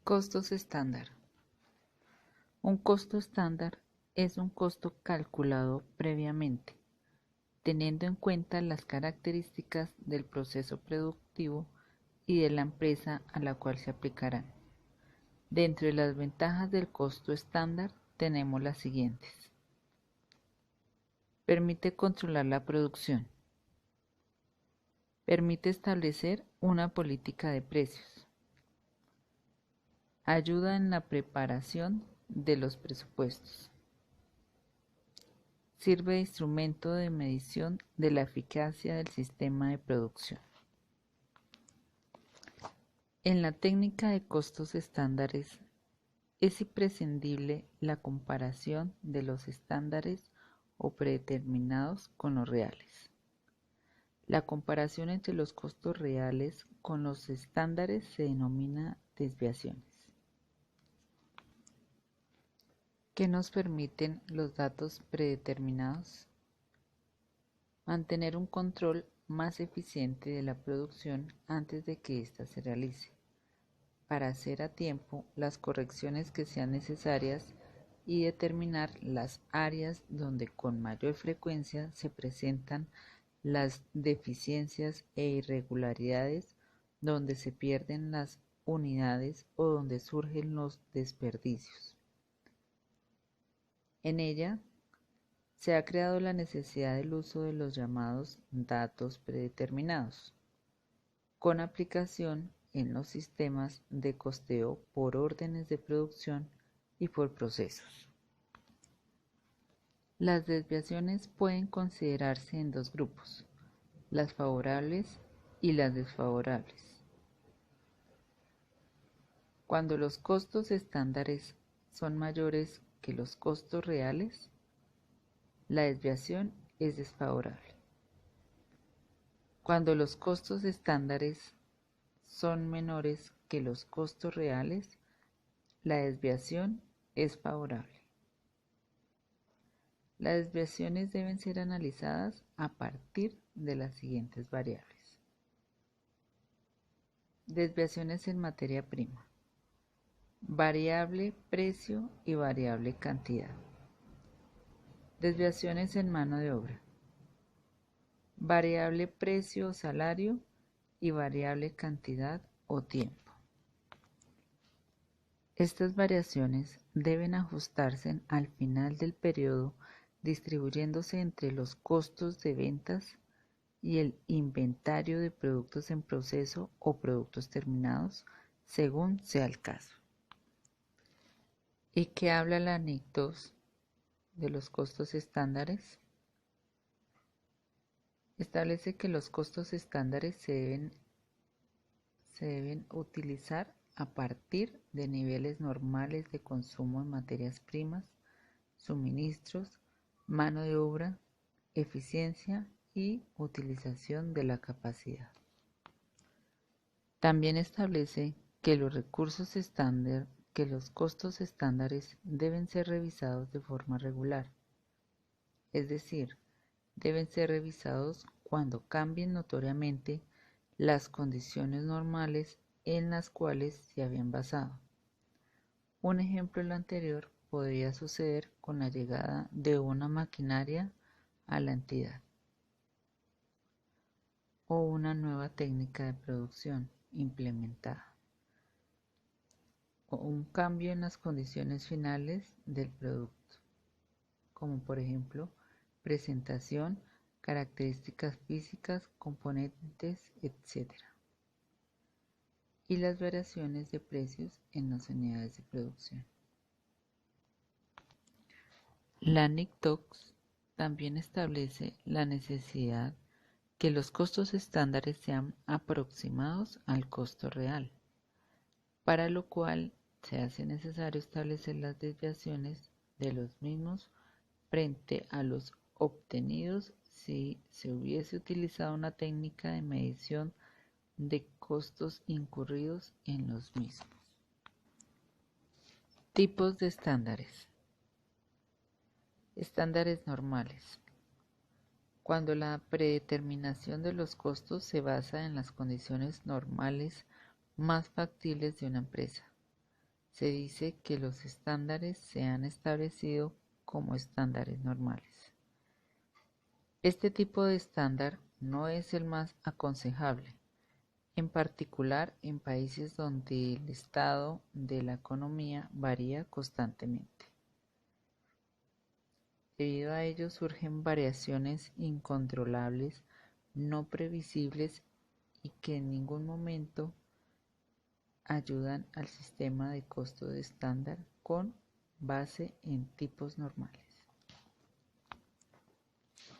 Costos estándar. Un costo estándar es un costo calculado previamente, teniendo en cuenta las características del proceso productivo y de la empresa a la cual se aplicarán. Dentro de las ventajas del costo estándar tenemos las siguientes. Permite controlar la producción. Permite establecer una política de precios. Ayuda en la preparación de los presupuestos. Sirve de instrumento de medición de la eficacia del sistema de producción. En la técnica de costos estándares es imprescindible la comparación de los estándares o predeterminados con los reales. La comparación entre los costos reales con los estándares se denomina desviaciones. ¿Qué nos permiten los datos predeterminados? Mantener un control más eficiente de la producción antes de que ésta se realice, para hacer a tiempo las correcciones que sean necesarias y determinar las áreas donde con mayor frecuencia se presentan las deficiencias e irregularidades, donde se pierden las unidades o donde surgen los desperdicios. En ella se ha creado la necesidad del uso de los llamados datos predeterminados, con aplicación en los sistemas de costeo por órdenes de producción y por procesos. Las desviaciones pueden considerarse en dos grupos, las favorables y las desfavorables. Cuando los costos estándares son mayores que los costos reales, la desviación es desfavorable. Cuando los costos estándares son menores que los costos reales, la desviación es favorable. Las desviaciones deben ser analizadas a partir de las siguientes variables. Desviaciones en materia prima. Variable precio y variable cantidad. Desviaciones en mano de obra. Variable precio o salario y variable cantidad o tiempo. Estas variaciones deben ajustarse al final del periodo, distribuyéndose entre los costos de ventas y el inventario de productos en proceso o productos terminados, según sea el caso. ¿Y qué habla la NIC 2 de los costos estándares? Establece que los costos estándares se deben utilizar a partir de niveles normales de consumo en materias primas, suministros, mano de obra, eficiencia y utilización de la capacidad. También establece que los costos estándares deben ser revisados de forma regular, es decir, deben ser revisados cuando cambien notoriamente las condiciones normales en las cuales se habían basado. Un ejemplo de lo anterior podría suceder con la llegada de una maquinaria a la entidad o una nueva técnica de producción implementada o un cambio en las condiciones finales del producto, como por ejemplo presentación, características físicas, componentes, etc. Y las variaciones de precios en las unidades de producción. La NIC-TOX también establece la necesidad que los costos estándares sean aproximados al costo real, para lo cual se hace necesario establecer las desviaciones de los mismos frente a los obtenidos si se hubiese utilizado una técnica de medición de costos incurridos en los mismos. Tipos de estándares. Estándares normales. Cuando la predeterminación de los costos se basa en las condiciones normales más factibles de una empresa, se dice que los estándares se han establecido como estándares normales. Este tipo de estándar no es el más aconsejable, en particular en países donde el estado de la economía varía constantemente. Debido a ello surgen variaciones incontrolables, no previsibles y que en ningún momento ayudan al sistema de costo de estándar con base en tipos normales.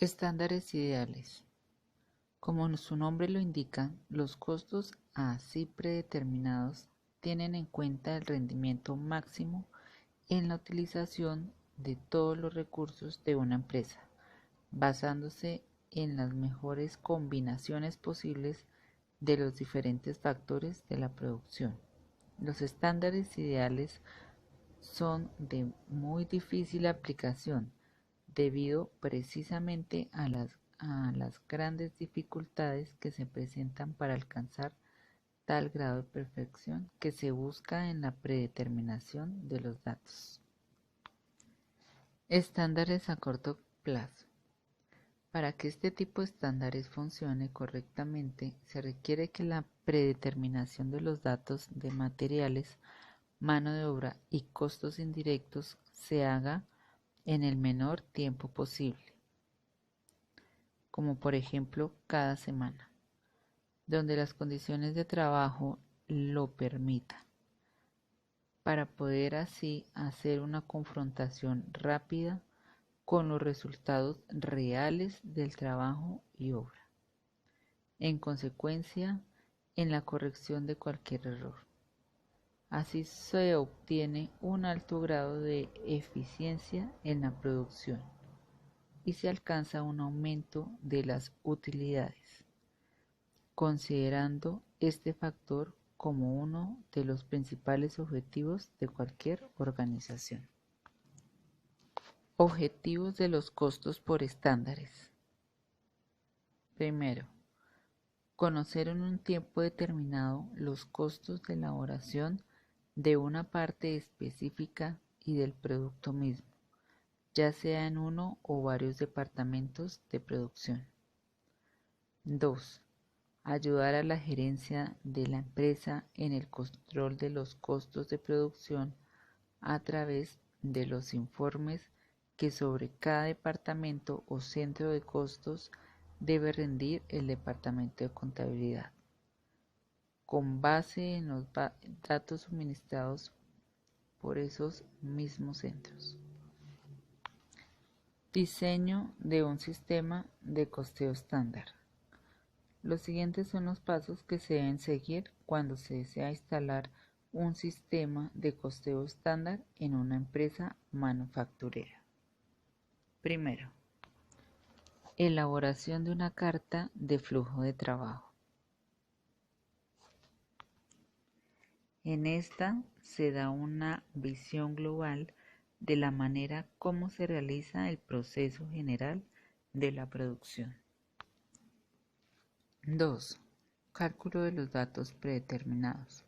Estándares ideales. Como su nombre lo indica, los costos así predeterminados tienen en cuenta el rendimiento máximo en la utilización de todos los recursos de una empresa, basándose en las mejores combinaciones posibles de los diferentes factores de la producción. Los estándares ideales son de muy difícil aplicación debido precisamente a las grandes dificultades que se presentan para alcanzar tal grado de perfección que se busca en la predeterminación de los datos. Estándares a corto plazo. Para que este tipo de estándares funcione correctamente, se requiere que la predeterminación de los datos de materiales, mano de obra y costos indirectos se haga en el menor tiempo posible, como por ejemplo cada semana, donde las condiciones de trabajo lo permitan, para poder así hacer una confrontación rápida con los resultados reales del trabajo y obra. En consecuencia, en la corrección de cualquier error. Así se obtiene un alto grado de eficiencia en la producción y se alcanza un aumento de las utilidades, considerando este factor como uno de los principales objetivos de cualquier organización. Objetivos de los costos por estándares. Primero, conocer en un tiempo determinado los costos de elaboración de una parte específica y del producto mismo, ya sea en uno o varios departamentos de producción. 2. Ayudar a la gerencia de la empresa en el control de los costos de producción a través de los informes que sobre cada departamento o centro de costos debe rendir el departamento de contabilidad, con base en los datos suministrados por esos mismos centros. Diseño de un sistema de costeo estándar. Los siguientes son los pasos que se deben seguir cuando se desea instalar un sistema de costeo estándar en una empresa manufacturera. Primero, elaboración de una carta de flujo de trabajo. En esta se da una visión global de la manera como se realiza el proceso general de la producción. 2. Cálculo de los datos predeterminados.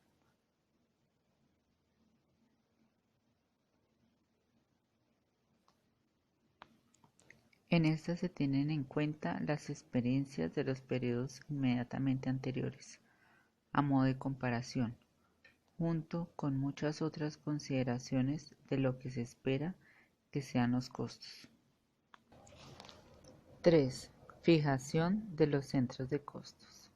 En esta se tienen en cuenta las experiencias de los periodos inmediatamente anteriores, a modo de comparación, junto con muchas otras consideraciones de lo que se espera que sean los costos. 3. Fijación de los centros de costos.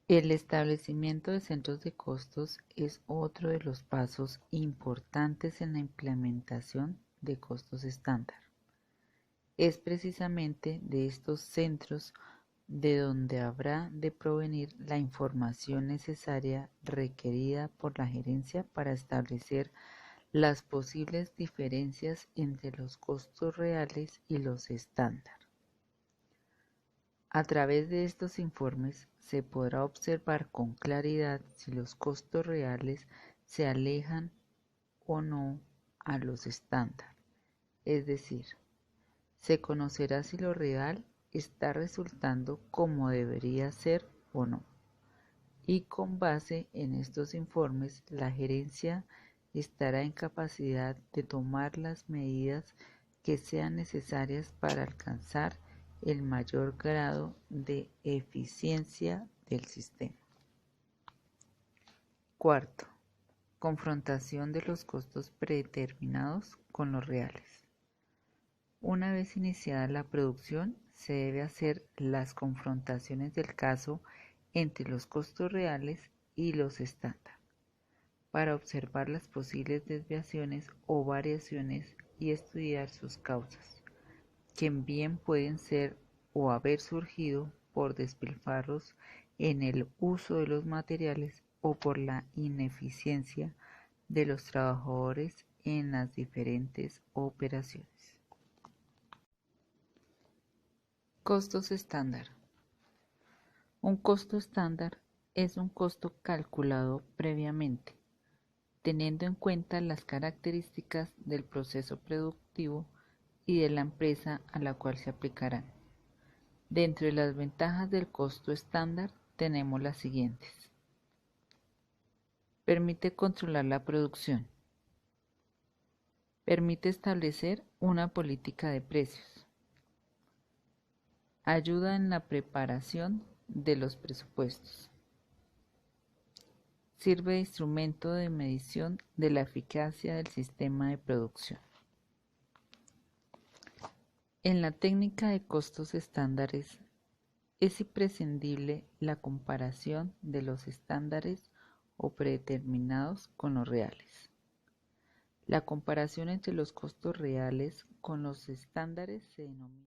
El establecimiento de centros de costos es otro de los pasos importantes en la implementación de costos estándar. Es precisamente de estos centros de donde habrá de provenir la información necesaria requerida por la gerencia para establecer las posibles diferencias entre los costos reales y los estándar. A través de estos informes se podrá observar con claridad si los costos reales se alejan o no a los estándar, es decir, se conocerá si lo real está resultando como debería ser o no, y con base en estos informes la gerencia estará en capacidad de tomar las medidas que sean necesarias para alcanzar el mayor grado de eficiencia del sistema. Cuarto, confrontación de los costos predeterminados con los reales. Una vez iniciada la producción, se debe hacer las confrontaciones del caso entre los costos reales y los estándar, para observar las posibles desviaciones o variaciones y estudiar sus causas, que bien pueden ser o haber surgido por despilfarros en el uso de los materiales o por la ineficiencia de los trabajadores en las diferentes operaciones. Costos estándar. Un costo estándar es un costo calculado previamente, teniendo en cuenta las características del proceso productivo y de la empresa a la cual se aplicarán. Dentro de las ventajas del costo estándar tenemos las siguientes. Permite controlar la producción. Permite establecer una política de precios. Ayuda en la preparación de los presupuestos. Sirve de instrumento de medición de la eficacia del sistema de producción. En la técnica de costos estándares es imprescindible la comparación de los estándares o predeterminados con los reales. La comparación entre los costos reales con los estándares se denomina